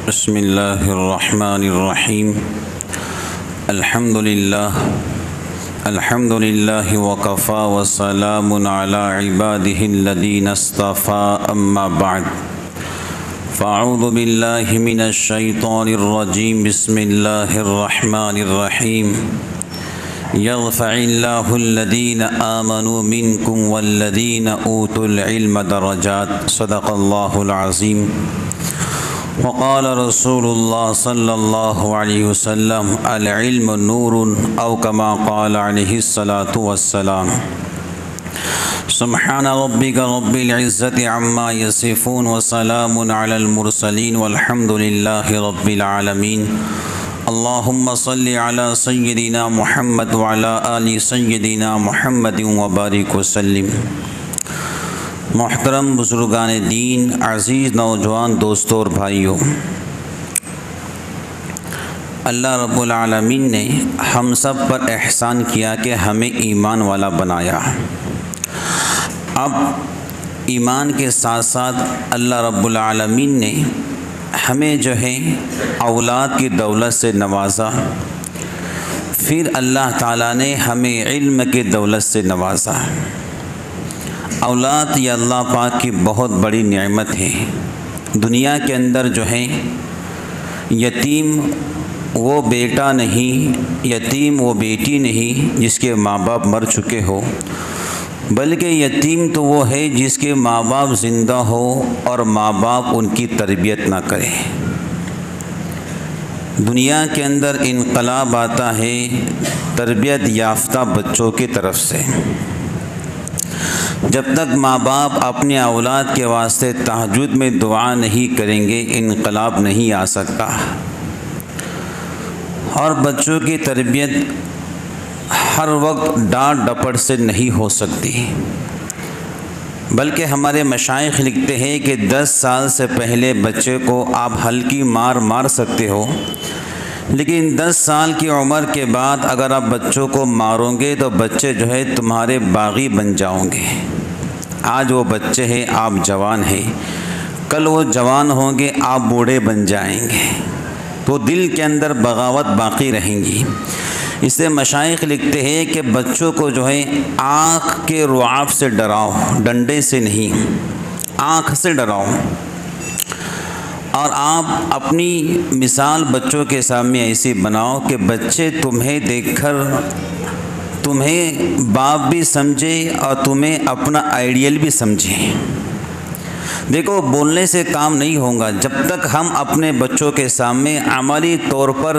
बिस्मिल्लाहिर्रहमानिर्रहीम। अल्हम्दुलिल्लाह वकफ़ा वसलामुन अला इबादिहिल्लज़ीना इस्तफ़ा अम्मा बअद। फ़अऊज़ु बिल्लाहि मिनश शैतानिर्रजीम। बिस्मिल्लाहिर्रहमानिर्रहीम। यग़फ़िरुल्लाहुल्लज़ीना आमनू मिनकुम वल्लज़ीना ऊतुल इल्म दरजात। सदक़ल्लाहुल अज़ीम। वक़ाल रसूलुल्लाह सल्लल्लाहु अलैहि वसल्लम अल इल्म नूरुन औ कमा क़ाल अलैहिस्सलातु वस्सलाम। सुब्हान रब्बिका रब्बिल इज़्ज़ति अम्मा यसिफ़ून व सलामुन अलल मुरसलीन वल्हम्दुलिल्लाहि रब्बिल आलमीन। अल्लाहुम्मा सल्लि अला सय्यिदिना मुहम्मद व अला आलि सय्यिदिना मुहम्मदिन व बारिक व सल्लिम। मोहतरम बुज़ुर्गान दीन, अज़ीज़ नौजवान दोस्तों और भाइयों, अल्लाह रब्बुल आलमीन ने हम सब पर एहसान किया कि हमें ईमान वाला बनाया। अब ईमान के साथ साथ अल्लाह रब्बुल आलमीन ने हमें जो है औलाद की दौलत से नवाजा। फिर अल्लाह ताला ने हमें इल्म की दौलत से नवाजा। औलाद ये अल्लाह पाक की बहुत बड़ी नेमत है। दुनिया के अंदर जो है यतीम वो बेटा नहीं, यतीम वो बेटी नहीं जिसके माँ बाप मर चुके हो, बल्कि यतीम तो वो है जिसके माँ बाप ज़िंदा हो और माँ बाप उनकी तरबियत ना करें। दुनिया के अंदर इनकलाब आता है तरबियत याफ्ता बच्चों की तरफ से। जब तक माँ बाप अपने औलाद के वास्ते तहज्जुद में दुआ नहीं करेंगे, इनकलाब नहीं आ सकता। और बच्चों की तरबियत हर वक्त डांट डपट से नहीं हो सकती, बल्कि हमारे मशाइख लिखते हैं कि 10 साल से पहले बच्चे को आप हल्की मार सकते हो, लेकिन 10 साल की उम्र के बाद अगर आप बच्चों को मारोगे तो बच्चे जो है तुम्हारे बागी बन जाओगे। आज वो बच्चे हैं, आप जवान हैं, कल वो जवान होंगे, आप बूढ़े बन जाएंगे, तो दिल के अंदर बगावत बाकी रहेंगी। इससे मशाइख लिखते हैं कि बच्चों को जो है आँख के रुआब से डराओ, डंडे से नहीं, आँख से डराओ। और आप अपनी मिसाल बच्चों के सामने ऐसी बनाओ कि बच्चे तुम्हें देखकर तुम्हें बाप भी समझे और तुम्हें अपना आइडियल भी समझे। देखो, बोलने से काम नहीं होगा जब तक हम अपने बच्चों के सामने अमली तौर पर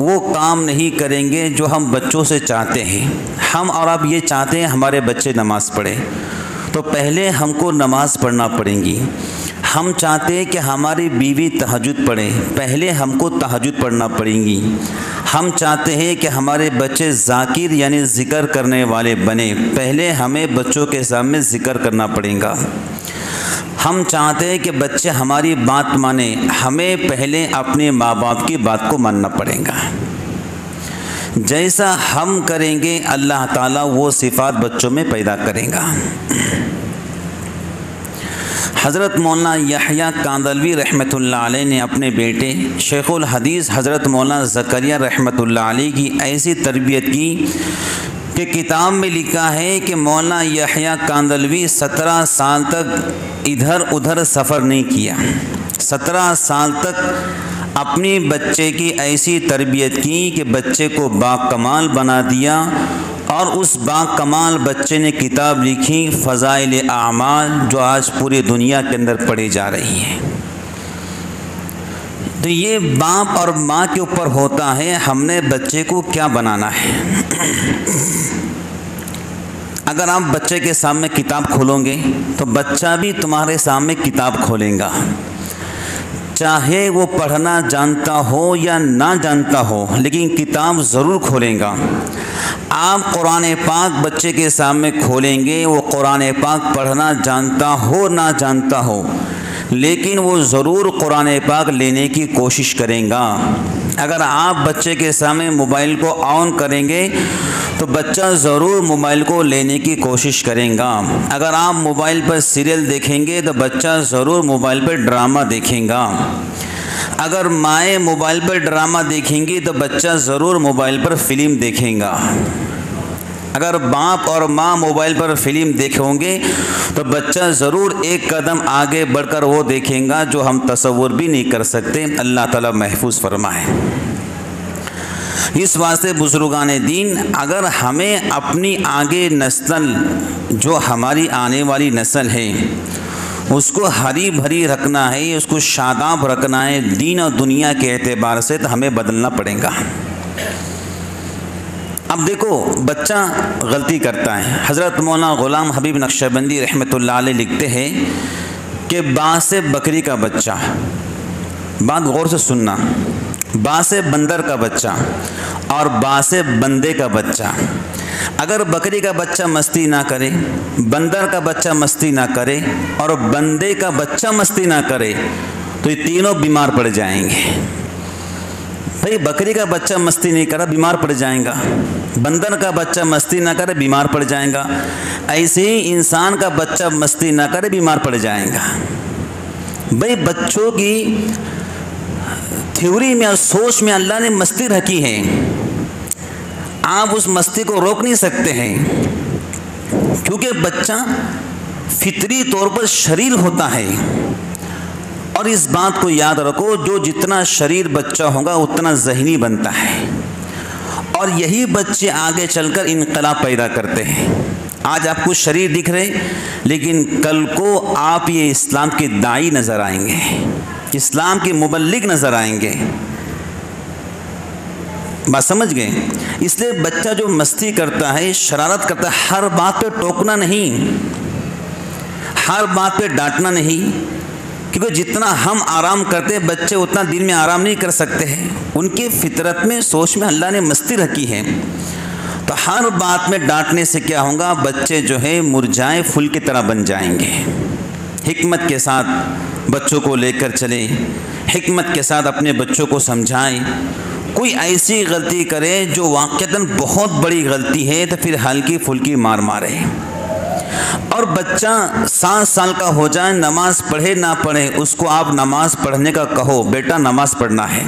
वो काम नहीं करेंगे जो हम बच्चों से चाहते हैं। हम और आप ये चाहते हैं हमारे बच्चे नमाज़ पढ़े, तो पहले हमको नमाज़ पढ़ना पड़ेगी। हम चाहते हैं कि हमारी बीवी तहज्जुद पढ़े, पहले हमको तहज्जुद पढ़ना पड़ेगी। हम चाहते हैं कि हमारे बच्चे ज़ाकिर यानी ज़िक्र करने वाले बने, पहले हमें बच्चों के सामने ज़िक्र करना पड़ेगा। हम चाहते हैं कि बच्चे हमारी बात माने, हमें पहले अपने माँ बाप की बात को मानना पड़ेगा। जैसा हम करेंगे अल्लाह ताला वो सिफ़ात बच्चों में पैदा करेगा। हज़रत मौलाना यहया कांदलवी रहमतुल्लाह अलैह ने अपने बेटे शेखुल हदीस हज़रत मौलाना ज़करिया रहमतुल्लाह अलैह की ऐसी तरबियत की कि किताब में लिखा है कि मौलाना यहया कांदलवी 17 साल तक इधर उधर सफ़र नहीं किया। 17 साल तक अपनी बच्चे की ऐसी तरबियत की कि बच्चे को बाकमाल बना दिया। और उस बाकमाल बच्चे ने किताब लिखी फ़ज़ाइल आमाल, जो आज पूरी दुनिया के अंदर पढ़ी जा रही है। तो ये बाप और माँ के ऊपर होता है हमने बच्चे को क्या बनाना है। अगर आप बच्चे के सामने किताब खोलोगे तो बच्चा भी तुम्हारे सामने किताब खोलेगा, चाहे वो पढ़ना जानता हो या ना जानता हो, लेकिन किताब ज़रूर खोलेगा। आप कुरान पाक बच्चे के सामने खोलेंगे, वो कुरान पाक पढ़ना जानता हो ना जानता हो, लेकिन वो ज़रूर कुरान पाक लेने की कोशिश करेगा। अगर आप बच्चे के सामने मोबाइल को ऑन करेंगे तो बच्चा ज़रूर मोबाइल को लेने की कोशिश करेगा। अगर आप मोबाइल पर सीरियल देखेंगे तो बच्चा ज़रूर मोबाइल पर ड्रामा देखेगा। अगर माएँ मोबाइल पर ड्रामा देखेंगी तो बच्चा ज़रूर मोबाइल पर फिल्म देखेगा। अगर बाप और माँ मोबाइल पर फिल्म देखेंगे तो बच्चा ज़रूर एक कदम आगे बढ़कर वो देखेगा जो हम तसव्वुर भी नहीं कर सकते। अल्लाह ताला महफूज फरमाए। इस वास्ते बुजुर्गान दीन, अगर हमें अपनी आगे नस्ल जो हमारी आने वाली नस्ल है उसको हरी भरी रखना है, उसको शादाब रखना है दीन और दुनिया के एतबार से, तो हमें बदलना पड़ेगा। अब देखो, बच्चा गलती करता है। हज़रत मौलाना ग़ुलाम हबीब नक्शबंदी रहमतुल्लाह अलैह लिखते हैं कि बासे बकरी का बच्चा, बात गौर से सुनना, बासे बंदर का बच्चा और बासे बंदे का बच्चा, अगर बकरी का बच्चा मस्ती ना करे, बंदर का बच्चा मस्ती ना करे और बंदे का बच्चा मस्ती ना करे तो ये तीनों बीमार पड़ जाएंगे। भाई, बकरी का बच्चा मस्ती नहीं करा, बीमार पड़ जाएगा। बंदर का बच्चा मस्ती ना करे, बीमार पड़ जाएगा। ऐसे ही इंसान का बच्चा मस्ती ना करे, बीमार पड़ जाएगा। भाई, बच्चों की थ्योरी में और सोच में अल्लाह ने मस्ती रखी है, आप उस मस्ती को रोक नहीं सकते हैं, क्योंकि बच्चा फितरी तौर पर शरीर होता है। और इस बात को याद रखो, जो जितना शरीर बच्चा होगा उतना ज़हनी बनता है, और यही बच्चे आगे चलकर इनकलाब पैदा करते हैं। आज आपको शरीर दिख रहे, लेकिन कल को आप ये इस्लाम के दाई नज़र आएंगे, इस्लाम के मुबल्लिग नज़र आएंगे। बात समझ गए? इसलिए बच्चा जो मस्ती करता है, शरारत करता है, हर बात पे टोकना नहीं, हर बात पे डांटना नहीं, क्योंकि जितना हम आराम करते हैं बच्चे उतना दिन में आराम नहीं कर सकते हैं। उनके फितरत में, सोच में अल्लाह ने मस्ती रखी है। तो हर बात में डांटने से क्या होगा, बच्चे जो है मुरझाए फूल की तरह बन जाएंगे। हिकमत के साथ बच्चों को लेकर चले, हिकमत के साथ अपने बच्चों को समझाएं। कोई ऐसी गलती करे जो वाक़तन बहुत बड़ी गलती है तो फिर हल्की फुल्की मार मारे। और बच्चा 7 साल का हो जाए, नमाज पढ़े ना पढ़े, उसको आप नमाज पढ़ने का कहो, बेटा नमाज पढ़ना है।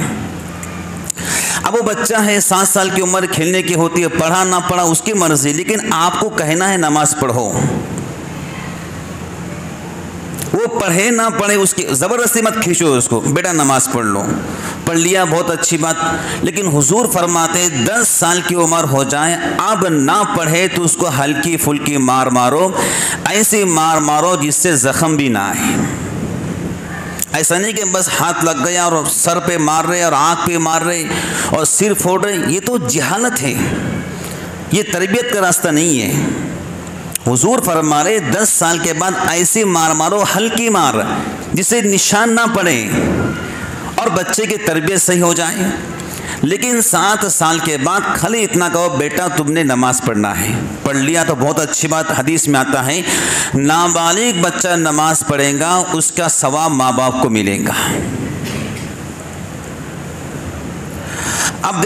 अब वो बच्चा है, 7 साल की उम्र खेलने की होती है, पढ़ा ना पढ़ा उसकी मर्जी, लेकिन आपको कहना है नमाज पढ़ो। वो पढ़े ना पढ़े उसकी ज़बरदस्ती मत खींचो उसको, बेटा नमाज पढ़ लो। पढ़ लिया, बहुत अच्छी बात, लेकिन हुजूर फरमाते 10 साल की उम्र हो जाए, अब ना पढ़े तो उसको हल्की फुल्की मार मारो, ऐसी मार मारो जिससे ज़ख्म भी ना आए। ऐसा नहीं कि बस हाथ लग गया और सर पे मार रहे और आँख पे मार रहे और सिर फोड़ रहे, ये तो जहालत है, ये तरबियत का रास्ता नहीं है। हुजूर फरमा रहे 10 साल के बाद ऐसी मार मारो, हल्की मार, जिससे निशान ना पड़े और बच्चे की तरबियत सही हो जाए। लेकिन 7 साल के बाद खाली इतना कहो, बेटा तुमने नमाज पढ़ना है, पढ़ लिया तो बहुत अच्छी बात। हदीस में आता है नाबालिग बच्चा नमाज पढ़ेगा उसका सवाब माँ बाप को मिलेगा। अब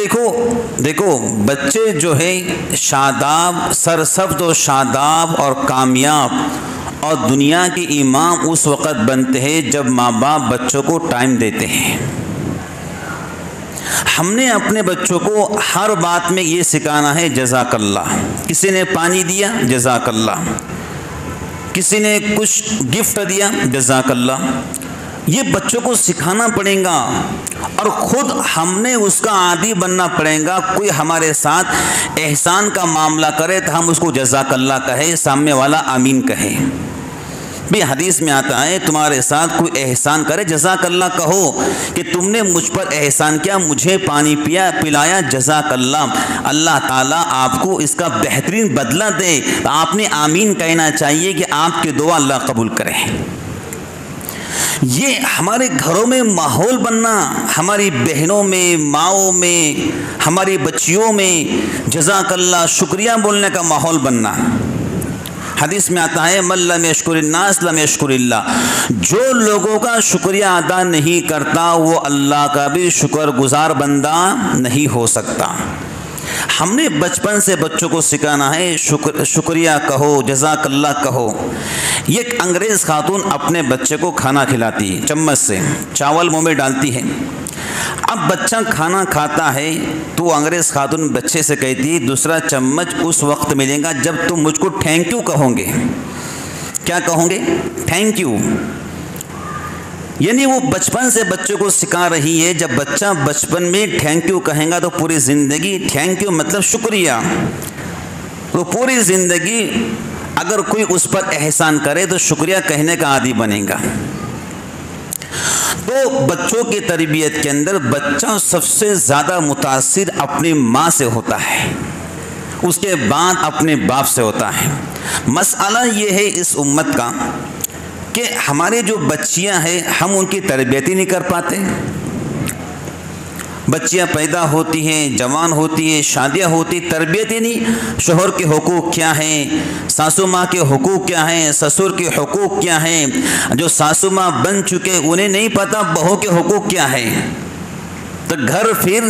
देखो बच्चे जो है शादाब, सरसब्ज़ और शादाब और कामयाब और दुनिया के इमाम उस वक़्त बनते हैं जब माँ बाप बच्चों को टाइम देते हैं। हमने अपने बच्चों को हर बात में ये सिखाना है जज़ाकल्लाह। किसी ने पानी दिया जज़ाकल्लाह, किसी ने कुछ गिफ्ट दिया जज़ाकल्लाह, ये बच्चों को सिखाना पड़ेगा और ख़ुद हमने उसका आदी बनना पड़ेगा। कोई हमारे साथ एहसान का मामला करे तो हम उसको जज़ाकल्लाह कहे, सामने वाला आमीन कहे। भी हदीस में आता है तुम्हारे साथ कोई एहसान करे जज़ाकल्लाह कहो कि तुमने मुझ पर एहसान किया, मुझे पानी पिलाया जज़ाकल्लाह, अल्लाह ताला आपको इसका बेहतरीन बदला दे। आपने आमीन कहना चाहिए कि आपकी दुआ अल्लाह कबूल करे। ये हमारे घरों में माहौल बनना, हमारी बहनों में, माओं में, हमारी बच्चियों में जज़ाकल्लाह शुक्रिया बोलने का माहौल बनना। हदीस में आता है मन लम यशकुरिन्नास लम यशकुरिल्लाह, जो लोगों का शुक्रिया अदा नहीं करता वो अल्लाह का भी शुक्रगुजार बंदा नहीं हो सकता। हमने बचपन से बच्चों को सिखाना है शुक्रिया कहो, जज़ाकल्लाह कहो। एक अंग्रेज़ खातून अपने बच्चे को खाना खिलाती है, चम्मच से चावल मुंह में डालती है। अब बच्चा खाना खाता है तो अंग्रेज़ खातून बच्चे से कहती है दूसरा चम्मच उस वक्त मिलेगा जब तुम मुझको थैंक यू कहोगे। क्या कहोगे? Thank you. यानी वो बचपन से बच्चों को सिखा रही है, जब बच्चा बचपन में थैंक यू कहेगा तो पूरी ज़िंदगी थैंक यू मतलब शुक्रिया, तो पूरी ज़िंदगी अगर कोई उस पर एहसान करे तो शुक्रिया कहने का आदी बनेगा। तो बच्चों की तरबियत के अंदर बच्चा सबसे ज़्यादा मुतासिर अपनी माँ से होता है, उसके बाद अपने बाप से होता है। मसला ये है इस उम्मत का कि हमारे जो बच्चियां हैं हम उनकी तरबियत ही नहीं कर पाते। बच्चियां पैदा होती हैं, जवान होती है, शादियां होती, तरबियत ही नहीं। शोहर के हुकूक क्या हैं, सासू माँ के हुकूक क्या हैं, ससुर के हुकूक क्या हैं। जो सासू माँ बन चुके उन्हें नहीं पता बहू के हुकूक क्या हैं, तो घर फिर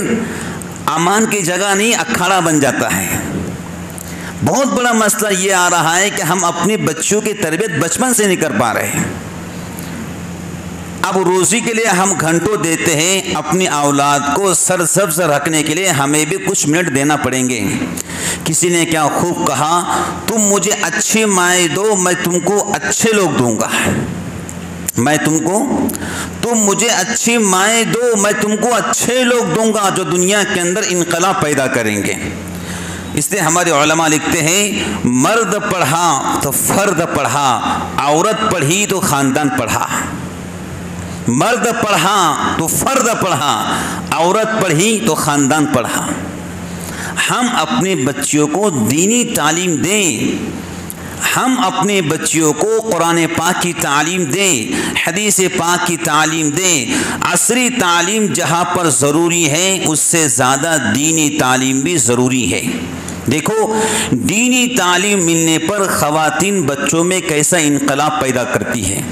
अमान की जगह नहीं अखाड़ा बन जाता है। बहुत बड़ा मसला ये आ रहा है कि हम अपनी बच्चियों की तरबियत बचपन से नहीं कर पा रहे हैं। अब रोज़ी के लिए हम घंटों देते हैं, अपनी औलाद को सरसब्ज रखने के लिए हमें भी कुछ मिनट देना पड़ेंगे। किसी ने क्या खूब कहा, तुम मुझे अच्छी माएँ दो मैं तुमको अच्छे लोग दूंगा। तुम मुझे अच्छी माएँ दो मैं तुमको अच्छे लोग दूंगा जो दुनिया के अंदर इनकलाब पैदा करेंगे। इसलिए हमारे उलमा लिखते हैं मर्द पढ़ा तो फ़र्द पढ़ा, औरत पढ़ी तो ख़ानदान पढ़ा। मर्द पढ़ा तो फ़र्द पढ़ा, औरत पढ़ी तो ख़ानदान पढ़ा। हम अपने बच्चियों को दीनी तालीम दें, हम अपने बच्चियों को कुरान पाक की तालीम दें, हदीस पाक की तालीम दें। असरी तालीम जहाँ पर ज़रूरी है उससे ज़्यादा दीनी तालीम भी ज़रूरी है। देखो दीनी तालीम मिलने पर ख़वातीन बच्चों में कैसा इनकलाब पैदा करती है।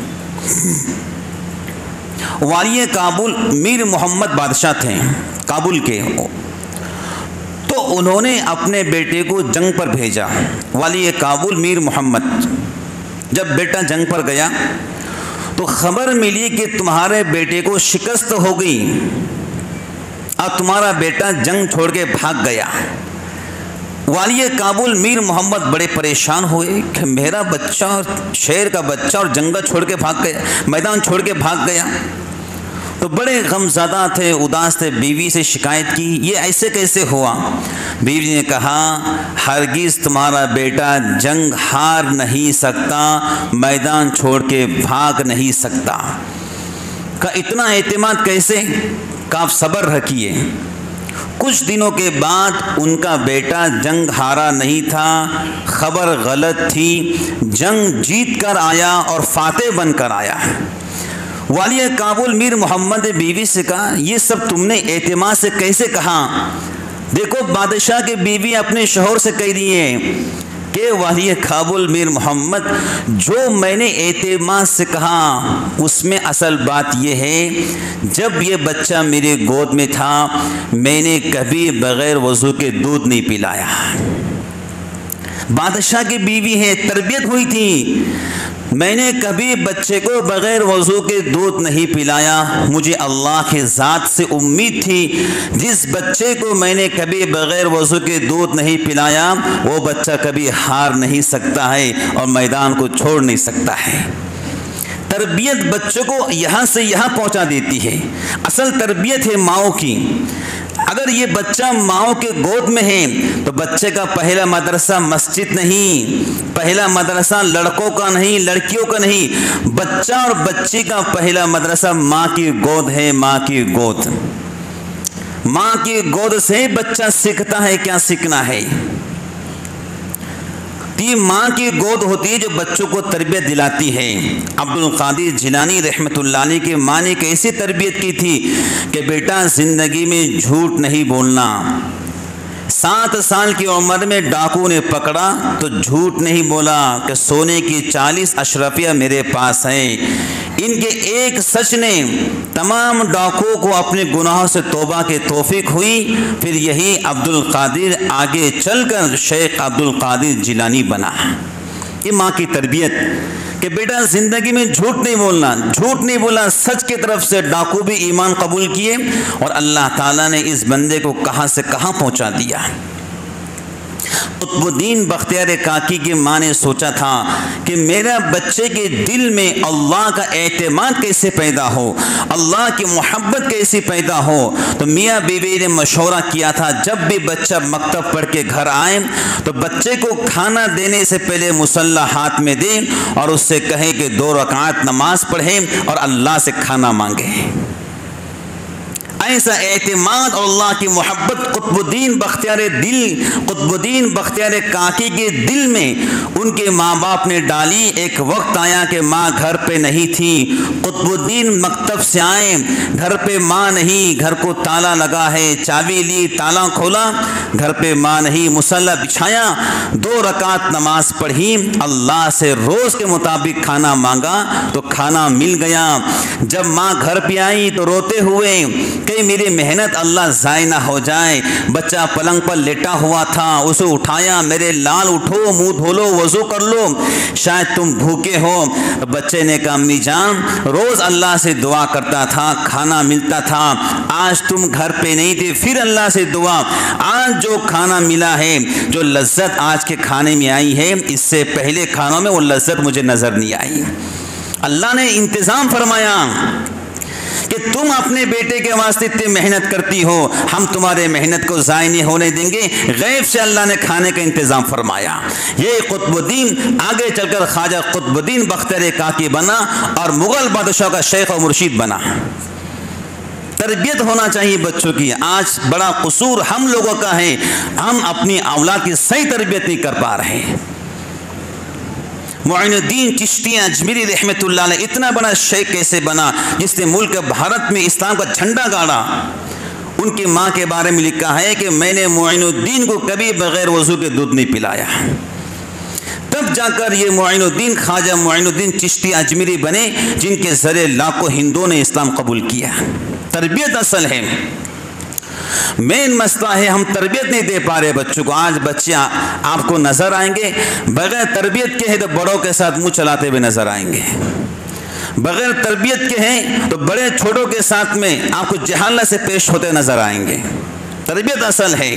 वाली काबुल मीर मोहम्मद बादशाह थे काबुल के, तो उन्होंने अपने बेटे को जंग पर भेजा। वाली काबुल मीर मोहम्मद, जब बेटा जंग पर गया तो खबर मिली कि तुम्हारे बेटे को शिकस्त हो गई और तुम्हारा बेटा जंग छोड़ के भाग गया। वाली काबुल मीर मोहम्मद बड़े परेशान हुए कि मेरा बच्चा, शेर का बच्चा, और जंगल छोड़ के भाग गया, मैदान छोड़ के भाग गया। तो बड़े गमज़दा थे, उदास थे, बीवी से शिकायत की ये ऐसे कैसे हुआ। बीवी ने कहा हरगिज़ तुम्हारा बेटा जंग हार नहीं सकता, मैदान छोड़ के भाग नहीं सकता। का इतना एतमाद कैसे? का आप सब्र रखिए। कुछ दिनों के बाद उनका बेटा जंग हारा नहीं था, खबर गलत थी, जंग जीत कर आया और फातेह बनकर आया। वाली काबुल मीर मोहम्मद ने बीवी से कहा ये सब तुमने एतमाद से कैसे कहा? देखो बादशाह की बीवी अपने शोहर से कह रही है कि वाली काबुल मीर मोहम्मद जो मैंने एतमाद से कहा उसमें असल बात यह है जब ये बच्चा मेरे गोद में था मैंने कभी बग़ैर वज़ू के दूध नहीं पिलाया। बादशाह की बीवी है, तरबियत हुई थी, मैंने कभी बच्चे को बग़ैर वज़ू के दूध नहीं पिलाया। मुझे अल्लाह की ज़ात से उम्मीद थी जिस बच्चे को मैंने कभी बग़ैर वज़ू के दूध नहीं पिलाया वो बच्चा कभी हार नहीं सकता है और मैदान को छोड़ नहीं सकता है। तरबियत बच्चों को यहाँ से यहाँ पहुँचा देती है। असल तरबियत है माओ की। अगर ये बच्चा माओ के गोद में है तो बच्चे का पहला मदरसा मस्जिद नहीं, पहला मदरसा लड़कों का नहीं, लड़कियों का नहीं, बच्चा और बच्ची का पहला मदरसा माँ की गोद है। माँ की गोद, माँ की गोद से बच्चा सीखता है क्या सीखना है। ये माँ की गोद होती है जो बच्चों को तरबियत दिलाती है। अब्दुल कादिर जिलानी रहमतुल्लाह अलैह की माँ ने कैसी तरबियत की थी कि बेटा ज़िंदगी में झूठ नहीं बोलना। 7 साल की उम्र में डाकू ने पकड़ा तो झूठ नहीं बोला कि सोने की 40 अशरफिया मेरे पास हैं, इनके एक सच ने तमाम डाकुओं को अपने गुनाहों से तौबा के तौफीक हुई। फिर यही अब्दुल कादिर आगे चलकर शेख अब्दुल कादिर जिलानी बना। ये माँ की तरबियत कि बेटा ज़िंदगी में झूठ नहीं बोलना, झूठ नहीं बोला, सच की तरफ से डाकू भी ईमान कबूल किए और अल्लाह ताला ने इस बंदे को कहाँ से कहाँ पहुँचा दिया। कुतुबुद्दीन बख्तियार काकी की माँ ने सोचा था कि मेरा बच्चे के दिल में अल्लाह का एतमाद कैसे पैदा हो, अल्लाह की मोहब्बत कैसे पैदा हो। तो मियाँ बीवी ने मशवरा किया था जब भी बच्चा मकतब पढ़ के घर आए तो बच्चे को खाना देने से पहले मुसल्ला हाथ में दे और उससे कहे कि 2 रकात नमाज पढ़े और अल्लाह से खाना मांगे। ऐसा एतमाद और अल्लाह की मोहब्बत कुतुबुद्दीन बख्तियार काकी के दिल में उनके माँ बाप ने डाली। एक वक्त आया कि माँ घर पे नहीं थी, कुतुबुद्दीन मकतब से आए, घर पे माँ नहीं, घर को ताला लगा है, चाबी ली, ताला खोला, घर पे माँ नहीं, मुसल्ला बिछाया, 2 रकात नमाज पढ़ी, अल्लाह से रोज़ के मुताबिक खाना मांगा तो खाना मिल गया। जब माँ घर पे आई तो रोते हुए कहीं मेरी मेहनत अल्लाह ज़ाय ना हो जाए। बच्चा पलंग पर लेटा हुआ था, उसे उठाया, मेरे लाल उठो, मुंह धो लो, वज़ू कर लो, शायद तुम भूखे हो। बच्चे ने कहा अम्मी जान रोज़ अल्लाह से दुआ करता था, खाना मिलता था, आज तुम घर पे नहीं थे, फिर अल्लाह से दुआ, आज जो खाना मिला है, जो लज्जत आज के खाने में आई है, इससे पहले खानों में वो लज्जत मुझे नज़र नहीं आई। अल्लाह ने इंतज़ाम फरमाया कि तुम अपने बेटे के वास्ते इतनी मेहनत करती हो, हम तुम्हारे मेहनत को ज़ाय नहीं होने देंगे। गैब से अल्लाह ने खाने का इंतज़ाम फरमाया। ये कुतुबुद्दीन आगे चलकर ख्वाजा कुतुबुद्दीन बख्तियार काकी बना और मुग़ल बादशाह का शेख और मुर्शिद बना। तरबियत होना चाहिए बच्चों की। आज बड़ा कसूर हम लोगों का है, हम अपनी औलाद की सही तरबियत नहीं कर पा रहे। मुइनुद्दीन चिश्ती अजमेरी रहमतुल्लाह अलैह इतना बड़ा शेख कैसे बना जिसने मुल्क भारत में इस्लाम का झंडा गाड़ा। उनकी माँ के बारे में लिखा है कि मैंने मुइनुद्दीन को कभी बगैर वज़ू के दूध नहीं पिलाया। तब जाकर ये मुइनुद्दीन ख्वाजा मुइनुद्दीन चिश्ती अजमेरी बने जिनके ज़रिए लाखों हिंदुओं ने इस्लाम कबूल किया। तरबियत असल है, मेन मसला है हम तरबियत नहीं दे पा रहे बच्चों को। आज बच्चे आपको नज़र आएंगे बगैर तरबियत के हैं तो बड़ों के साथ मुंह चलाते हुए नज़र आएंगे, बगैर तरबियत के हैं तो बड़े छोटों के साथ में आपको जहालत से पेश होते नज़र आएंगे। तरबियत असल है।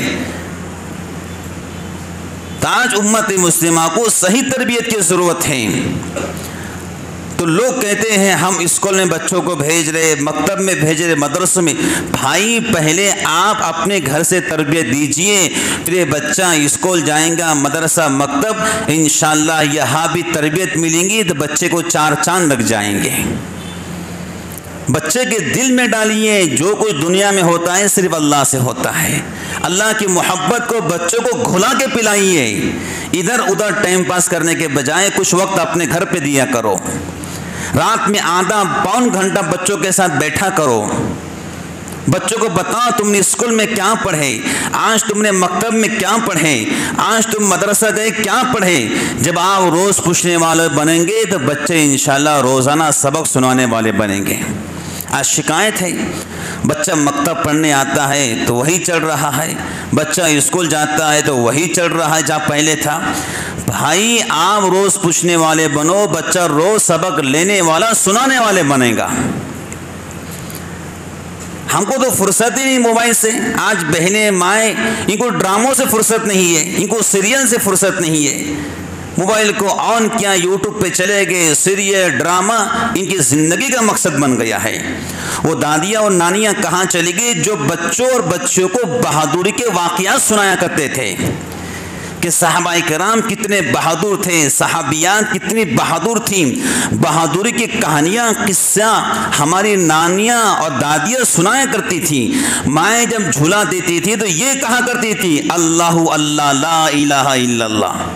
आज उम्मत मुस्लिमा को सही तरबियत की ज़रूरत है। तो लोग कहते हैं हम स्कूल में बच्चों को भेज रहे, मकतब में भेज रहे, मदरसों में। भाई पहले आप अपने घर से तरबियत दीजिए, फिर ये बच्चा स्कूल जाएगा, मदरसा, मकतब, इंशाअल्लाह यहाँ भी तरबियत मिलेंगी तो बच्चे को 4 चांद लग जाएंगे। बच्चे के दिल में डालिए जो कुछ दुनिया में होता है सिर्फ अल्लाह से होता है। अल्लाह की मोहब्बत को बच्चों को घुला के पिलाइए। इधर उधर टाइम पास करने के बजाय कुछ वक्त अपने घर पे दिया करो। रात में आधा पौन घंटा बच्चों के साथ बैठा करो। बच्चों को बताओ तुमने स्कूल में क्या पढ़े, आज तुमने मकतब में क्या पढ़े, आज तुम मदरसा गए क्या पढ़े। जब आप रोज़ पूछने वाले बनेंगे तो बच्चे इंशाल्लाह रोज़ाना सबक सुनाने वाले बनेंगे। आज शिकायत है, बच्चा मकतब पढ़ने आता है तो वही चल रहा है, बच्चा स्कूल जाता है तो वही चल रहा है जहाँ पहले था। भाई आप रोज़ पूछने वाले बनो, बच्चा रोज़ सबक लेने वाला, सुनाने वाले बनेगा। हमको तो फुर्सत ही नहीं मोबाइल से। आज बहनें माएँ इनको ड्रामों से फुर्सत नहीं है, इनको सीरियल से फुर्सत नहीं है। मोबाइल को ऑन किया, यूट्यूब पे चले गए, सीरियल ड्रामा इनकी ज़िंदगी का मकसद बन गया है। वो दादियाँ और नानियाँ कहाँ चली गई जो बच्चों और बच्चियों को बहादुरी के वाक़यात सुनाया करते थे कि सहाबाए किराम कितने बहादुर थे, सहाबियात कितनी बहादुर थीं। बहादुरी की कहानियाँ, किस्सा हमारी नानियाँ और दादियाँ सुनाया करती थी। माएँ जब झूला देती थी तो ये कहा करती थी अल्लाहु अल्लाह ला इलाहा इल्लल्लाह।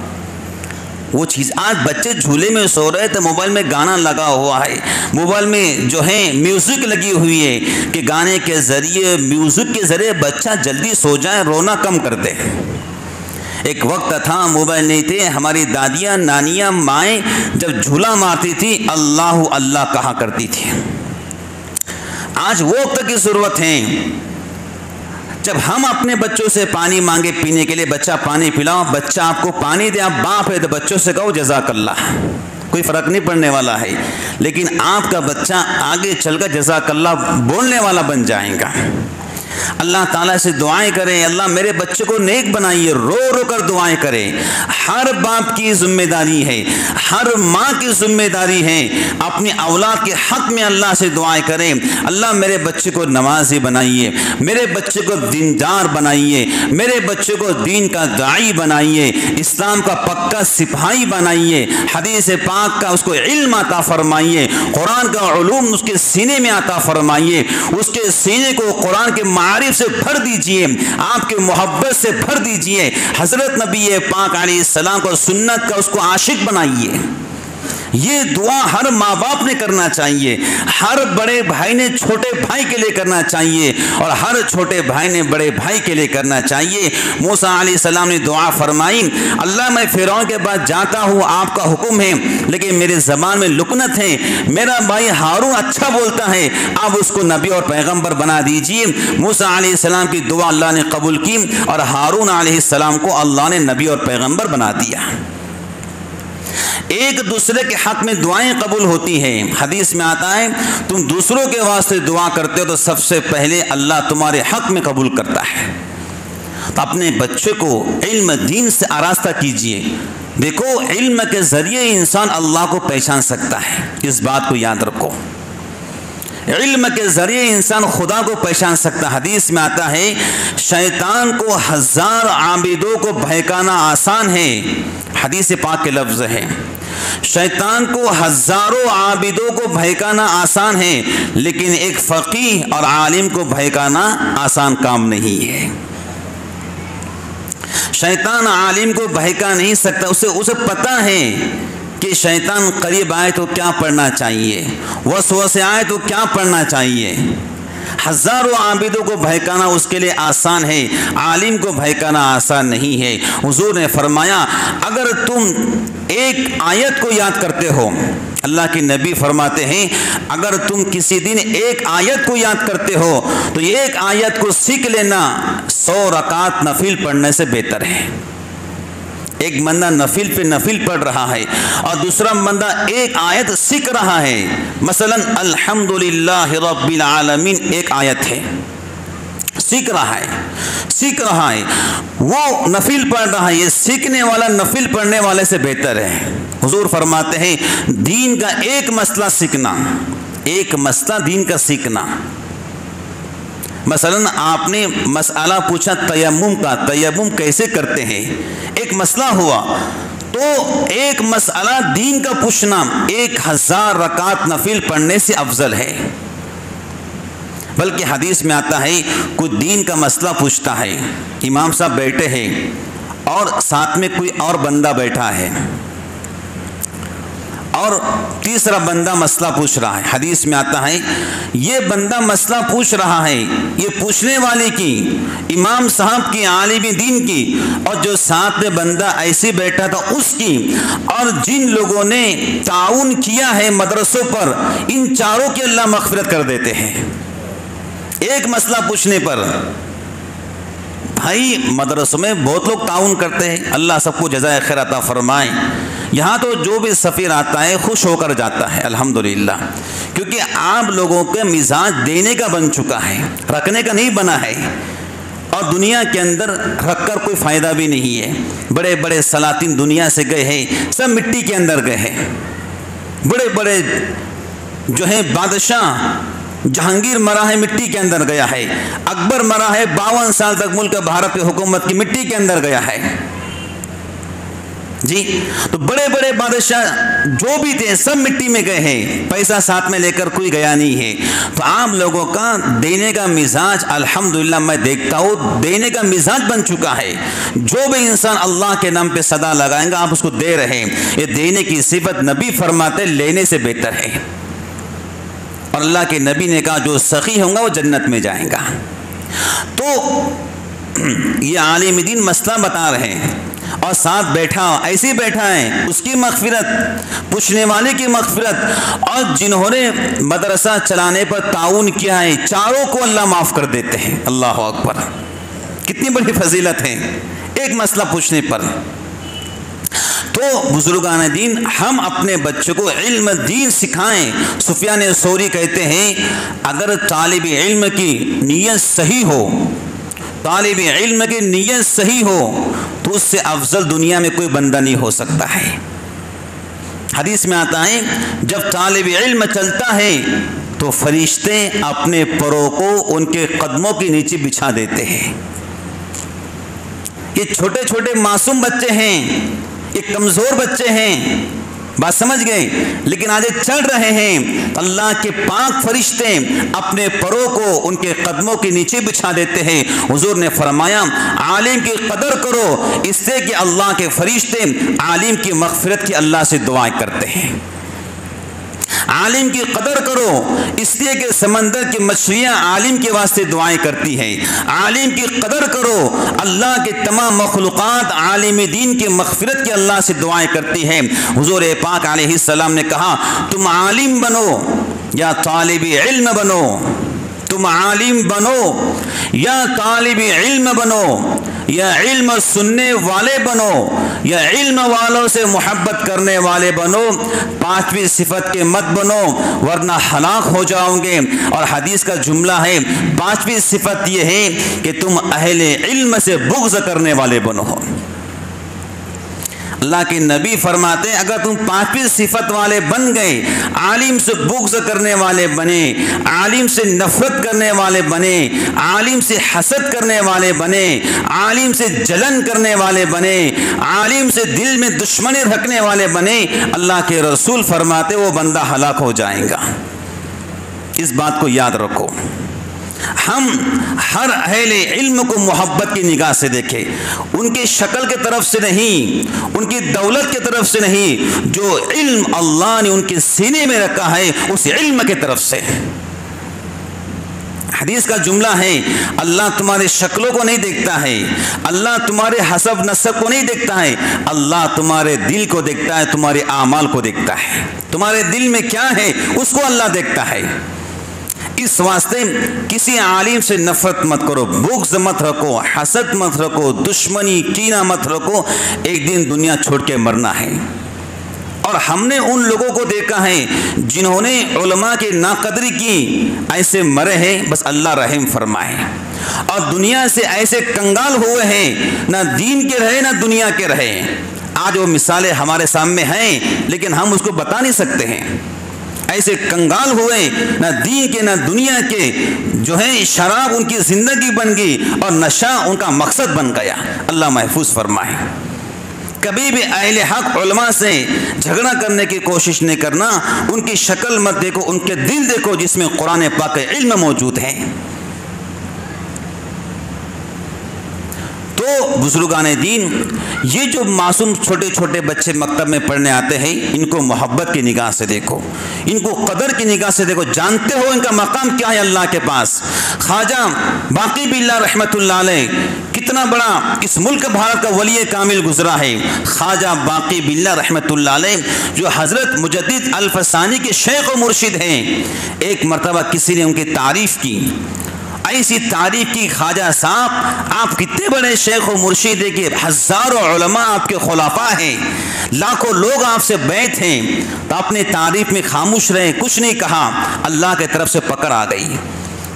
वो चीज़ आज बच्चे झूले में सो रहे थे, मोबाइल में गाना लगा हुआ है, मोबाइल में जो है म्यूज़िक लगी हुई है कि गाने के ज़रिए, म्यूज़िक के ज़रिए बच्चा जल्दी सो जाए, रोना कम कर दे। एक वक्त था मोबाइल नहीं थे, हमारी दादियाँ नानियाँ माएँ जब झूला मारती थी अल्लाह अल्लाह कहा करती थी। आज वो वक्त की ज़रूरत है जब हम अपने बच्चों से पानी मांगे पीने के लिए, बच्चा पानी पिलाओ, बच्चा आपको पानी दे, आप बाप है तो बच्चों से कहो जज़ाकल्लाह, कोई फ़र्क नहीं पड़ने वाला है। लेकिन आपका बच्चा आगे चलकर जज़ाकल्लाह बोलने वाला बन जाएगा। अल्लाह ताला से दुआएं करें, अल्लाह मेरे बच्चे को नेक बनाइए, रो रो कर दुआएं करें। हर बाप की जिम्मेदारी है, हर माँ की जिम्मेदारी है, अपनी औलाद के हक में अल्लाह से दुआएं करें। अल्लाह मेरे बच्चे को नमाजी बनाइए, मेरे बच्चे को दीनदार बनाइए, मेरे बच्चे को दीन का दाई बनाइए, इस्लाम का पक्का सिपाही बनाइए, हदीस पाक का उसको इल्म अता फरमाइए, कुरान का उलूम उसके सीने में अता फरमाइए, उसके सीने को कुरान के मारिफ से भर दीजिए, आपके मोहब्बत से भर दीजिए, हजरत नबी पाक अलैहिस्सलाम को सुन्नत का उसको आशिक बनाइए। ये दुआ हर माँ बाप ने करना चाहिए, हर बड़े भाई ने छोटे भाई के लिए करना चाहिए और हर छोटे भाई ने बड़े भाई के लिए करना चाहिए। मूसा अलैहिस्सलाम ने दुआ फरमाई, अल्लाह मैं फ़िरौन के पास जाता हूँ, आपका हुक्म है, लेकिन मेरे ज़बान में लुकनत है, मेरा भाई हारून अच्छा बोलता है, आप उसको नबी और पैगम्बर बना दीजिए। मूसा अलैहिस्सलाम की दुआ अल्लाह ने कबूल की और हारून अलैहिस्सलाम को अल्लाह ने नबी और पैगम्बर बना दिया। एक दूसरे के हक में दुआएं कबूल होती हैं। हदीस में आता है, तुम दूसरों के वास्ते दुआ करते हो तो सबसे पहले अल्लाह तुम्हारे हक में कबूल करता है। तो अपने बच्चे को इल्म दीन से आरास्ता कीजिए। देखो, इल्म के ज़रिए इंसान अल्लाह को पहचान सकता है, इस बात को याद रखो। इल्म के ज़रिए इंसान खुदा को पहचान सकता। हदीस में आता है, शैतान को 1000 आबिदों को बहकाना आसान है। हदीस पाक के लफ्ज़ है, शैतान को हज़ारों आबिदों को बहकाना आसान है, लेकिन एक फ़कीह और आलिम को बहकाना आसान काम नहीं है। शैतान आलिम को बहका नहीं सकता, उसे पता है कि शैतान करीब आए तो क्या पढ़ना चाहिए, वसवसे आए तो क्या पढ़ना चाहिए। हज़ारों आबिदों को बहकाना उसके लिए आसान है, आलिम को बहकाना आसान नहीं है। हुजूर ने फरमाया, अगर तुम एक आयत को याद करते हो, अल्लाह के नबी फरमाते हैं, अगर तुम किसी दिन एक आयत को याद करते हो तो ये एक आयत को सीख लेना 100 रकात नफिल पढ़ने से बेहतर है। एक बंदा नफिल पे नफिल पढ़ रहा है और दूसरा बंदा एक आयत सीख रहा है। मसलन अल्हम्दुलिल्लाह रब्बिल आलमीन एक आयत है, सीख रहा है, वो नफिल पढ़ रहा है, ये सीखने वाला नफिल पढ़ने वाले से बेहतर है। हुजूर फरमाते हैं, दीन का एक मसला सीखना, एक मसला दीन का सीखना। मसलन आपने मसला पूछा तयम्मुम का, तयम्मुम कैसे करते हैं, एक मसला हुआ, तो एक मसला दीन का पूछना 1000 रकात नफिल पढ़ने से अफजल है। बल्कि हदीस में आता है, कोई दीन का मसला पूछता है, इमाम साहब बैठे हैं और साथ में कोई और बंदा बैठा है और तीसरा बंदा मसला पूछ रहा है। हदीस में आता है, ये बंदा मसला पूछ रहा है, ये पूछने वाले की, इमाम साहब की, आलिम दीन की, और जो साथ में बंदा ऐसे बैठा था उसकी, और जिन लोगों ने ताउन किया है मदरसों पर, इन चारों की अल्लाह मग़फ़िरत कर देते हैं एक मसला पूछने पर। भाई, मदरसों में बहुत लोग ताउन करते हैं, अल्लाह सबको जज़ाए खैर अता फरमाए। यहाँ तो जो भी सफ़ीर आता है खुश होकर जाता है, अल्हम्दुलिल्लाह, क्योंकि आप लोगों के मिजाज देने का बन चुका है, रखने का नहीं बना है। और दुनिया के अंदर रखकर कोई फ़ायदा भी नहीं है। बड़े बड़े सलातीन दुनिया से गए हैं, सब मिट्टी के अंदर गए हैं। बड़े बड़े जो है बादशाह, जहांगीर मरा है मिट्टी के अंदर गया है, अकबर मरा है 52 साल तक मुल्क भारत की हुकूमत की मिट्टी के अंदर गया है जी। तो बड़े बड़े बादशाह जो भी थे सब मिट्टी में गए हैं, पैसा साथ में लेकर कोई गया नहीं है। तो आप लोगों का देने का मिजाज अल्हम्दुलिल्लाह मैं देखता हूँ देने का मिजाज बन चुका है। जो भी इंसान अल्लाह के नाम पे सदा लगाएंगा आप उसको दे रहे हैं। ये देने की सिफत नबी फरमाते लेने से बेहतर है। और अल्लाह के नबी ने कहा जो सखी होगा वो जन्नत में जाएगा। तो ये आलिम दीन मसला बता रहे हैं और साथ बैठा ऐसे बैठा है, उसकी मग़फ़िरत, पूछने वाले की मग़फ़िरत, और जिन्होंने मदरसा चलाने पर ताउन किया है, चारों को अल्लाह माफ़ कर देते हैं। अल्लाह अकबर, कितनी बड़ी फजीलत है एक मसला पूछने पर। तो बुजुर्गान दीन, हम अपने बच्चों को इल्म दीन सिखाएं। सुफियान सौरी कहते हैं, अगर तालिब इल्म की नीयत सही हो, तालिब इल्म की नीयत सही हो, तो उससे अफजल दुनिया में कोई बंदा नहीं हो सकता है। हदीस में आता है, जब तालिब इल्म चलता है तो फरिश्ते अपने परों को उनके कदमों के नीचे बिछा देते हैं। ये छोटे छोटे मासूम बच्चे हैं, ये कमज़ोर बच्चे हैं, बात समझ गए, लेकिन आज चल रहे हैं। अल्लाह के पाक फरिश्ते अपने परों को उनके कदमों के नीचे बिछा देते हैं। हुजूर ने फरमाया, आलिम की कदर करो, इससे कि अल्लाह के फरिश्ते आलिम की मग़फ़िरत की अल्लाह से दुआएं करते हैं। आलिम की कदर करो, इसलिए कि समंदर की मछलियाँ आलिम के वास्ते दुआएं करती हैं। आलिम की कदर करो, अल्लाह के तमाम मखलूक़ात आलिम दीन की मग़फ़िरत की अल्लाह से दुआएं करती हैं। हुज़ूर पाक अलैहिस्सलाम ने कहा, तुम आलिम बनो या तालिब इल्म बनो, तुम आलिम बनो या तालिब इल्म बनो, या इल्म सुनने वाले बनो, या इल्म वालों से मोहब्बत करने वाले बनो, पांचवी सिफत के मत बनो वरना हलाक हो जाओगे। और हदीस का जुमला है, पांचवी सिफत यह है कि तुम अहले इल्म से बुग़्ज़ करने वाले बनो। अल्लाह के नबी फरमाते हैं, अगर तुम पांचवी सिफत वाले बन गए, आलिम से बुग़्ज़ करने वाले बने, आलिम से नफ़रत करने वाले बने, आलिम से हसद करने वाले बने, आलिम से जलन करने वाले बने, आलिम से दिल में दुश्मनी रखने वाले बने, अल्लाह के रसूल फरमाते वो बंदा हलाक हो जाएगा। इस बात को याद रखो। हम हर अहले इल्म को मोहब्बत की निगाह से देखें, उनकी शक्ल की तरफ से नहीं, उनकी दौलत की तरफ से नहीं, जो इल्म अल्लाह ने उनके सीने में रखा है उस इल्म की तरफ से। हदीस का जुमला है, अल्लाह तुम्हारे शक्लों को नहीं देखता है, अल्लाह तुम्हारे हसब नसब को नहीं देखता है, अल्लाह तुम्हारे दिल को देखता है, तुम्हारे आमाल को देखता है। तुम्हारे दिल में क्या है उसको अल्लाह देखता है। इस वास्ते किसी आलिम से नफरत मत करो, बुग़्ज़ मत रखो, हसद मत रखो, दुश्मनी कीना मत रखो। एक दिन दुनिया छोड़ के मरना है। और हमने उन लोगों को देखा है जिन्होंने उलमा की नाकदरी की, ऐसे मरे हैं, बस अल्लाह रहम फरमाए। और दुनिया से ऐसे कंगाल हुए हैं, ना दीन के रहे ना दुनिया के रहे। आज वो मिसालें हमारे सामने हैं, लेकिन हम उसको बता नहीं सकते हैं। ऐसे कंगाल हुए, ना दीन के ना दुनिया के, जो है शराब उनकी ज़िंदगी बन गई और नशा उनका मकसद बन गया। अल्लाह महफूज फरमाए। कभी भी अहले हक उलमा से झगड़ा करने की कोशिश नहीं करना। उनकी शक्ल मत देखो, उनके दिल देखो जिसमें कुरान पाक का इल्म मौजूद है। तो बुजुर्गान दीन, ये जो मासूम छोटे छोटे बच्चे मकतब में पढ़ने आते हैं, इनको मोहब्बत की निगाह से देखो, इनको कदर की निगाह से देखो। जानते हो इनका मकाम क्या है अल्लाह के पास। ख्वाजा बाकी बिल्लाह रहमतुल्लाह अलैह कितना बड़ा इस मुल्क भारत का वली कामिल गुजरा है। ख्वाजा बाकी बिल्लाह रहमतुल्लाह अलैह जो हज़रत मुजद्दिद अल-फसानी के शेख और मुर्शिद हैं, एक मरतबा किसी ने उनकी तारीफ़ की, ऐसी तारीफ की, ख्वाजा साहब आप कितने बड़े शेख और मुर्शिद है कि हज़ारों उलमा आपके खुलाफा हैं, लाखों लोग आपसे बैत हैं, तो अपने तारीफ में खामोश रहे, कुछ नहीं कहा। अल्लाह की तरफ से पकड़ आ गई।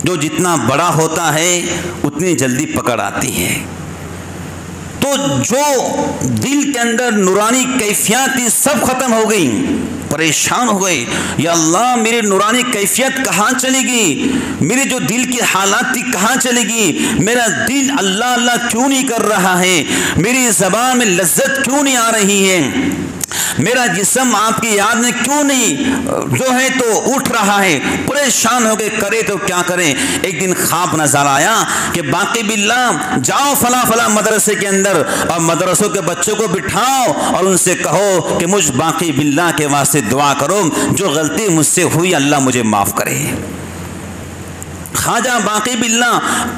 जो जितना बड़ा होता है उतनी जल्दी पकड़ आती है। तो जो दिल के अंदर नूरानी कैफियत थी सब ख़त्म हो गई। परेशान हो गए, या अल्लाह मेरी नूरानी कैफियत कहाँ चलेगी, मेरी जो दिल की हालात थी कहाँ चलेगी, मेरा दिल अल्लाह अल्लाह क्यों नहीं कर रहा है, मेरी ज़बान में लज्जत क्यों नहीं आ रही है, मेरा जिस्म आपकी याद में क्यों नहीं जो है तो उठ रहा है। परेशान हो गए, करे तो क्या करें। एक दिन ख्वाब नजर आया कि बाकी बिल्लाह जाओ फला फला मदरसे के अंदर और मदरसों के बच्चों को बिठाओ और उनसे कहो कि मुझ बाकी बिल्लाह के वास्ते दुआ करो, जो गलती मुझसे हुई अल्लाह मुझे माफ़ करे। ख्वाजा बाकी बिल्ला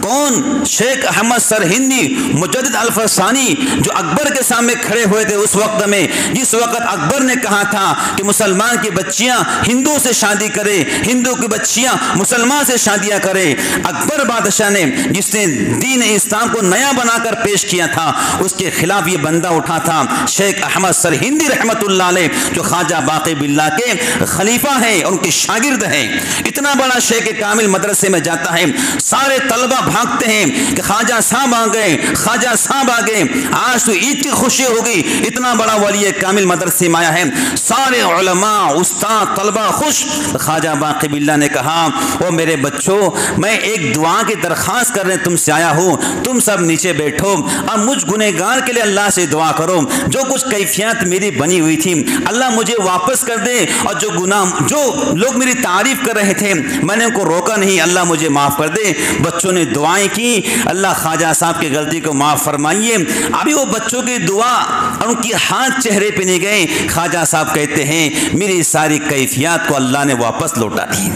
कौन? शेख अहमद सरहिंदी मुजद्दिद अल-फसानी, जो अकबर के सामने खड़े हुए थे उस वक्त में, जिस वक्त अकबर ने कहा था कि मुसलमान की बच्चियां हिंदू से शादी करें, हिंदू की बच्चियां मुसलमान से शादियां करें। अकबर बादशाह ने, जिसने दीन इस्लाम को नया बनाकर पेश किया था, उसके खिलाफ ये बंदा उठा था शेख अहमद सरहिंदी रहमतुल्लाह अलैह, जो ख्वाजा बाकी बिल्ला के खलीफा हैं, उनके शागिर्द हैं। इतना बड़ा शेख कामिल मदरसे में जाता है, सारे तलबा भागते हैं कि ख्वाजा साहब आ गए, ख्वाजा साहब आ गए, आज तो ईद की खुशी होगी, इतना बड़ा वली कामिल मदरसे में आया है। सारे उलमा, उस्ताद, तलबा खुश। ख्वाजा बाकी बिल्ला ने कहा, ओ मेरे बच्चों, मैं एक दुआ की दरख्वास्त करने तुमसे आया हूँ, तुम सब नीचे बैठो और मुझ गुनहगार के लिए अल्लाह से दुआ करो। जो कुछ कैफियत मेरी बनी हुई थी अल्लाह मुझे वापस कर दे, और जो गुनाह, जो लोग मेरी तारीफ कर रहे थे मैंने उनको रोका नहीं, अल्लाह मुझे माफ़ कर दे। बच्चों ने दुआएं की, अल्लाह ख्वाजा साहब की गलती को माफ़ फरमाइए। अभी वो बच्चों की दुआ और उनकी हाथ चेहरे पे नहीं गए, ख्वाजा साहब कहते हैं मेरी सारी कैफियत को अल्लाह ने वापस लौटा दी।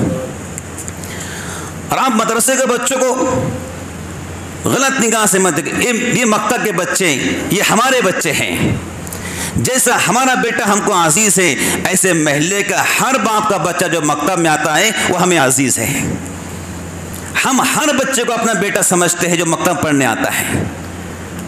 और आप मदरसे के बच्चों को गलत निगाह से मत देखिए, ये मकतब के बच्चे, ये हमारे बच्चे हैं। जैसा हमारा बेटा हमको अजीज़ है, ऐसे महल्ले का हर बाप का बच्चा जो मकतब में आता है वो हमें अजीज़ है। हम हर बच्चे को अपना बेटा समझते हैं जो मकतब पढ़ने आता है।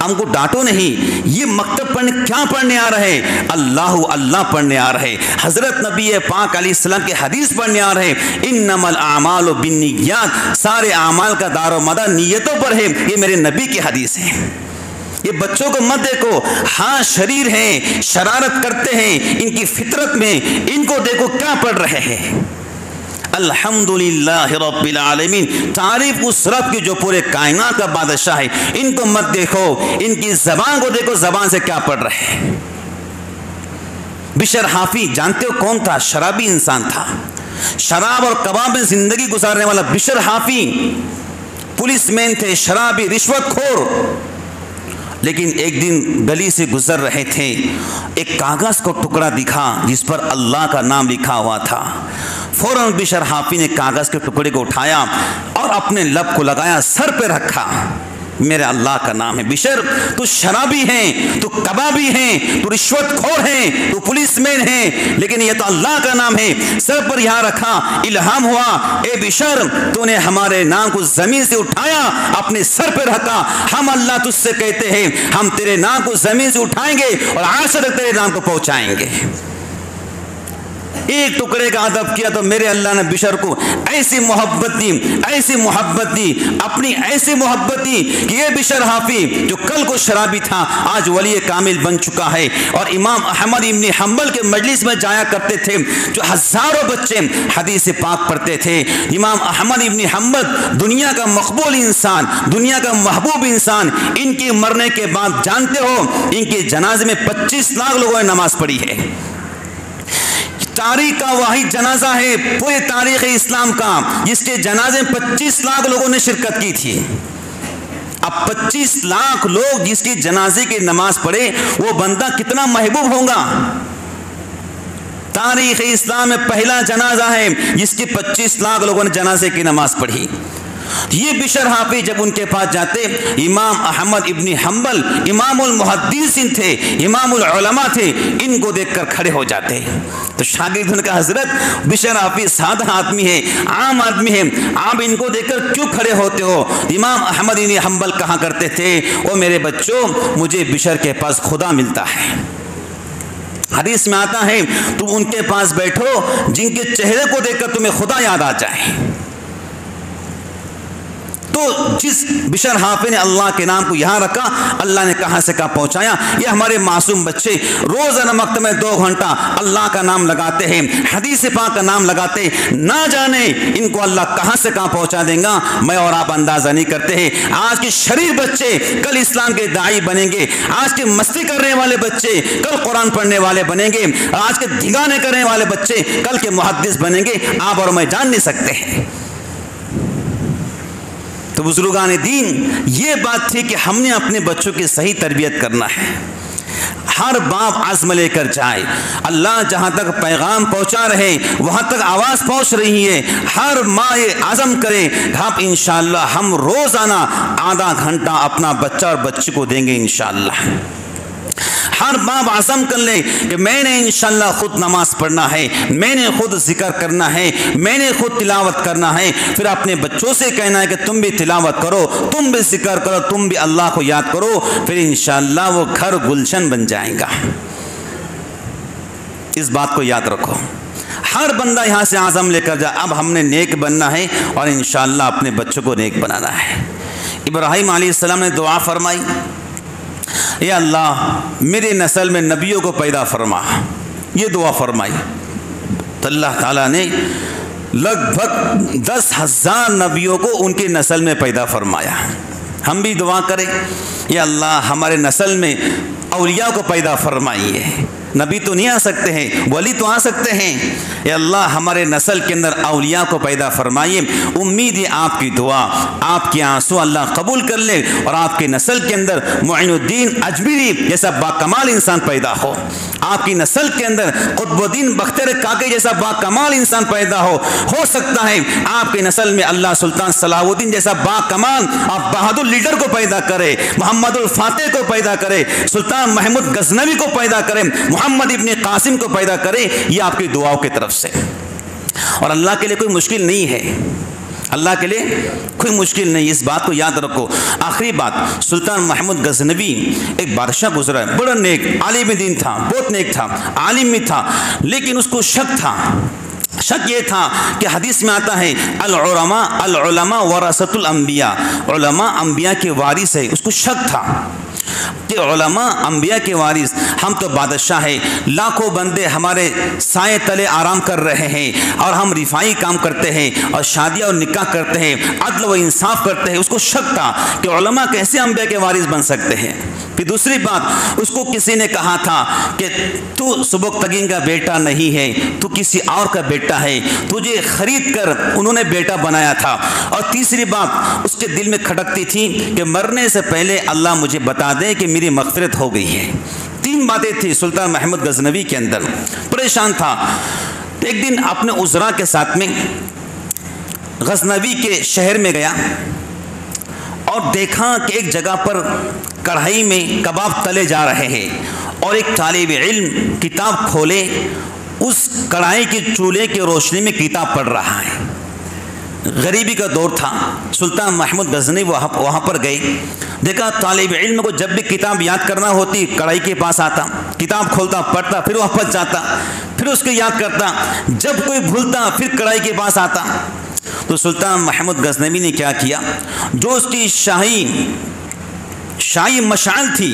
हमको डांटो नहीं, ये मकतब पढ़ने क्या पढ़ने आ रहे? अल्लाह अल्लाह पढ़ने आ रहे, हज़रत नबी पाक अलैहिस्सलाम के हदीस पढ़ने आ रहे। इन्नमल आमालु बिन्निय्यात, सारे आमाल का दारो मदार नियतों पर है, ये मेरे नबी की हदीस है। ये बच्चों को मत देखो, हाँ शरीर हैं, शरारत करते हैं, इनकी फितरत में, इनको देखो क्या पढ़ रहे हैं। अल्हम्दुलिल्लाह रब्बिल आलमीन, तारीफ उस रब की जो पूरे कायनात का बादशाह है। इनको मत देखो, इनकी जबान को देखो, जबान से क्या पढ़ रहे हैं। बिशर हाफी जानते हो कौन था? शराबी इंसान था, शराब और कबाब में जिंदगी गुजारने वाला बिशर हाफी पुलिसमैन थे, शराबी, रिश्वतखोर। लेकिन एक दिन गली से गुजर रहे थे, एक कागज़ को टुकड़ा दिखा जिस पर अल्लाह का नाम लिखा हुआ था। फौरन बिशर हाफी ने कागज़ के टुकड़े को उठाया और अपने लब को लगाया, सर पे रखा, मेरे अल्लाह का नाम है। बिशर, तू शराबी है, तू कबाबी है, तू रिश्वतखोर है, तू पुलिसमैन है, लेकिन ये तो अल्लाह का नाम है। सर पर यहाँ रखा, इल्हाम हुआ, ए बिशर, तूने हमारे नाम को जमीन से उठाया, अपने सर पर रखा। हम अल्लाह तुझसे कहते हैं, हम तेरे नाम को जमीन से उठाएंगे और आखिर तक तेरे नाम को पहुंचाएंगे। एक टुकड़े का अदब किया तो मेरे अल्लाह ने बिशर को ऐसी मोहब्बत दी, ऐसी मोहब्बत दी, अपनी ऐसी मोहब्बत दी कि ये बिशर हाफी जो कल को शराबी था आज वली कामिल बन चुका है। और इमाम अहमद इब्न हंबल के मजलिस में जाया करते थे, जो हज़ारों बच्चे हदीस पाक पढ़ते थे। इमाम अहमद इब्न हंबल दुनिया का मकबूल इंसान, दुनिया का महबूब इंसान। इनके मरने के बाद जानते हो इनके जनाजे में 25 लाख लोगों ने नमाज पढ़ी है। तारीख का वाहिद जनाजा है पूरे तारीख इस्लाम का, जिसके जनाजे में 25 लाख लोगों ने शिरकत की थी। अब 25 लाख लोग जिसकी जनाजे की नमाज पढ़े, वो बंदा कितना महबूब होगा। तारीख इस्लाम में पहला जनाजा है जिसकी 25 लाख लोगों ने जनाजे की नमाज पढ़ी। ये बिशर हाफी जब उनके पास जाते, इमाम अहमद इब्न हंबल इमामुल मुहद्दिसीन थे, इमामुल उलमा थे, इनको देखकर खड़े हो जाते। तो शागिर्द उनका, हजरत बिशर हाफी सादा आदमी है, आम आदमी है, आप इनको देखकर क्यों खड़े होते हो? इमाम अहमद इब्न हंबल कहा करते थे, ओ मेरे बच्चों, मुझे बिशर के पास खुदा मिलता है। हदीस में आता है, तुम उनके पास बैठो जिनके चेहरे को देखकर तुम्हें खुदा याद आ जाए। तो जिस बिशर हाफी ने अल्लाह के नाम को यहाँ रखा, अल्लाह ने कहाँ से कहाँ पहुँचाया। ये हमारे मासूम बच्चे रोज़ाना मकतब में 2 घंटा अल्लाह का नाम लगाते हैं, हदीस पाक का नाम लगाते, ना जाने इनको अल्लाह कहाँ से कहाँ पहुँचा देगा, मैं और आप अंदाज़ा नहीं करते हैं। आज के शरीफ बच्चे कल इस्लाम के दाई बनेंगे, आज के मस्ती करने वाले बच्चे कल कुरान पढ़ने वाले बनेंगे, आज के धिगाने करने वाले बच्चे कल के मुहद्दिस बनेंगे। आप और मैं जान नहीं सकते हैं। तो बुजुर्गान दीन, ये बात थी कि हमने अपने बच्चों की सही तरबियत करना है। हर बाप आज़म लेकर जाए। अल्लाह जहाँ तक पैगाम पहुँचा रहे वहाँ तक आवाज़ पहुँच रही है। हर माँ ये आज़म करे आप इंशाअल्लाह हम रोज़ाना आधा घंटा अपना बच्चा और बच्ची को देंगे इंशाअल्लाह। हर बाप आज़म कर ले कि मैंने इंशाअल्लाह खुद नमाज पढ़ना है, मैंने खुद जिक्र करना है, मैंने खुद तिलावत करना है। फिर अपने बच्चों से कहना है कि तुम भी तिलावत करो, तुम भी जिक्र करो, तुम भी अल्लाह को याद करो। फिर इंशाअल्लाह वो घर गुलशन बन जाएगा। इस बात को याद रखो। हर बंदा यहाँ से आज़म लेकर जा, अब हमने नेक बनना है और इंशाअल्लाह अपने बच्चों को नेक बनाना है। इब्राहीम अलैहिस्सलाम ने दुआ फरमाई, या अल्लाह मेरे नस्ल में नबियों को पैदा फरमा। ये दुआ फरमाई तो अल्लाह ताला ने लगभग 10,000 नबियों को उनके नस्ल में पैदा फरमाया। हम भी दुआ करें, या अल्लाह हमारे नस्ल में औलिया को पैदा फरमाइए। नबी तो नहीं आ सकते हैं, वली तो आ सकते हैं। या अल्लाह हमारे नस्ल के अंदर औलिया को पैदा फरमाइए। उम्मीद है आपकी दुआ, आपके आंसू अल्लाह कबूल कर ले और आपके नस्ल के अंदर मुइनुद्दीन अजमेरी जैसा बाकमाल इंसान पैदा हो। आपकी नस्ल के अंदर कुतुबुद्दीन बख्तियार काकी जैसा बाकमाल इंसान पैदा हो सकता है आपके नस्ल में अल्लाह सुल्तान सलाहुद्दीन जैसा बाकमाल आप बहादुर लीडर को पैदा करे, मोहम्मदुल फातेह को पैदा करे, सुल्तान महमूद गजनवी को पैदा करे, मोहम्मद इब्ने कासिम को पैदा करे। ये आपकी दुआओं की तरफ से। और अल्लाह के लिए कोई मुश्किल नहीं है, अल्लाह के लिए कोई मुश्किल नहीं, इस बात को याद रखो। आखिरी बात, सुल्तान महमूद गजनवी एक बादशाह गुजरा है, बड़ा नेक आलिम दीन था, बहुत नेक था, आलिम भी था, लेकिन उसको शक था। शक ये था कि हदीस में आता है अल उलमा वरासतुल अंबिया, उलमा अंबिया के वारिस है। उसको शक था कि उलमा अंबिया के वारिस, हम तो बादशाह है, लाखों बंदे हमारे साए तले आराम कर रहे हैं और हम रिफाई काम करते हैं और शादियाँ और निकाह करते हैं, अदल व इंसाफ करते हैं। उसको शक था कि उलमा कैसे अंबिया के वारिस बन सकते हैं। फिर दूसरी बात, उसको किसी ने कहा था कि तू सुबुक्तगीन का बेटा नहीं है, तू किसी और का बेटा है, तुझे खरीद कर उन्होंने बेटा बनाया था। और तीसरी बात उसके दिल में खटकती थी कि मरने से पहले अल्लाह मुझे बता दे कि मेरी मग़फ़िरत हो गई है। तीन बातें थी सुल्तान महमूद गजनवी के अंदर। परेशान था। एक दिन अपने उज़रा के साथ में गजनवी के शहर में गया और देखा कि एक जगह पर कढ़ाई में कबाब तले जा रहे हैं और एक तालिब इल्म किताब खोले उस कढ़ाई के चूल्हे की रोशनी में किताब पढ़ रहा है। गरीबी का दौर था। सुल्तान महमूद गजनवी वहाँ पर गए, देखा तालिब इल्म को जब भी किताब याद करना होती कढ़ाई के पास आता, किताब खोलता, पढ़ता, फिर वापस जाता, फिर उसको याद करता, जब कोई भूलता फिर कढ़ाई के पास आता। तो सुल्तान महमूद गजनवी ने क्या किया, जो उसकी शाही मशाल थी,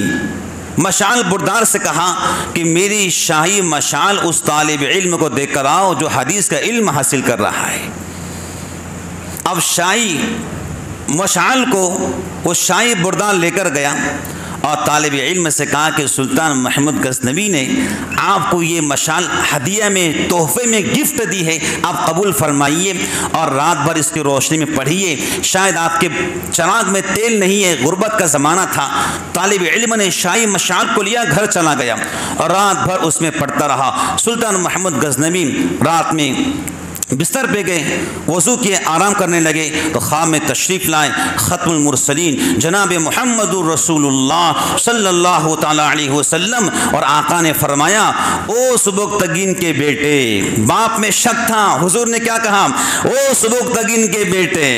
मशाल बुरदार से कहा कि मेरी शाही मशाल उस तालिब इल्म को देकर आओ जो हदीस का इल्म हासिल कर रहा है। अब शाही मशाल को वो शाही बुरदार लेकर गया और तालिब इल्म से कहा कि सुल्तान महमूद गजनवी ने आपको ये मशाल हदिया में, तोहफे में गिफ्ट दी है, आप कबूल फरमाइए और रात भर इसकी रोशनी में पढ़िए। शायद आपके चिराग में तेल नहीं है, गुर्बत का ज़माना था। तालिब इल्म ने शाही मशाल को लिया, घर चला गया और रात भर उसमें पढ़ता रहा। सुल्तान महमूद गजनवी रात में बिस्तर पे गए, वज़ू किए, आराम करने लगे तो ख्वाब में तशरीफ़ लाए ख़त्मुल मुरसलीन जनाब मुहम्मदुर रसूलुल्लाह सल्लल्लाहु तआला अलैहि वसल्लम। और आका ने फरमाया, ओ सुबुक्तगीन के बेटे, बाप में शक था, हुजूर ने क्या कहा, ओ सुबुक्तगीन के बेटे,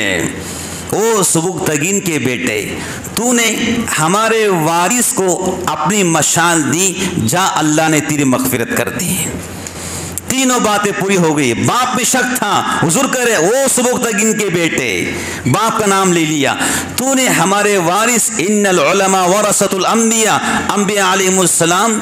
ओ सुबुक्तगीन के बेटे, तूने हमारे वारिस को अपनी मशाल दी, जा अल्लाह ने तेरी मग़फ़िरत कर दी। तीनों बातें पूरी हो गई। बाप में शक था, हुजूर करे ओ सुबुक्तगीन के बेटे, बाप का नाम ले लिया, तूने हमारे वारिस, इन्नल उलमा वरसतुल अंबिया, अंबिया अलैहिमुस्सलाम,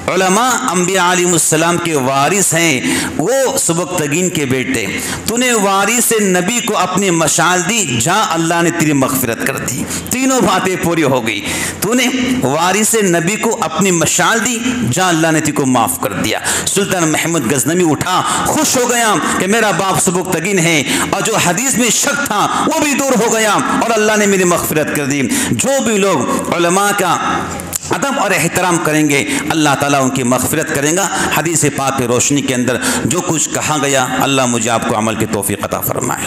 उलमा अंबिया अलैहिमुस्सलाम के वारिस हैं, वो सुबुक्तगीन के बेटे, तूने वारिस नबी को अपनी मशाल दी, जा अल्लाह ने तेरी मग़फ़िरत कर दी। तीनों बातें पूरी हो गई। तूने वारिस नबी को अपनी मशाल दी, जा अल्लाह ने तेरे को माफ़ कर दिया। सुल्तान महमूद गजनवी उठा, खुश हो गया कि मेरा बाप सुबुक्तगीन है और जो हदीस में शक था वो भी दूर हो गया और अल्लाह ने मेरी मग़फ़िरत कर दी। जो भी लोग उलमा का अदब और एहतराम करेंगे, अल्लाह ताला उनकी मग़फ़िरत करेगा। हदीस पाक की रोशनी के अंदर जो कुछ कहा गया, अल्लाह मुझे आपको अमल की तौफ़ीक़ अता फ़रमाए।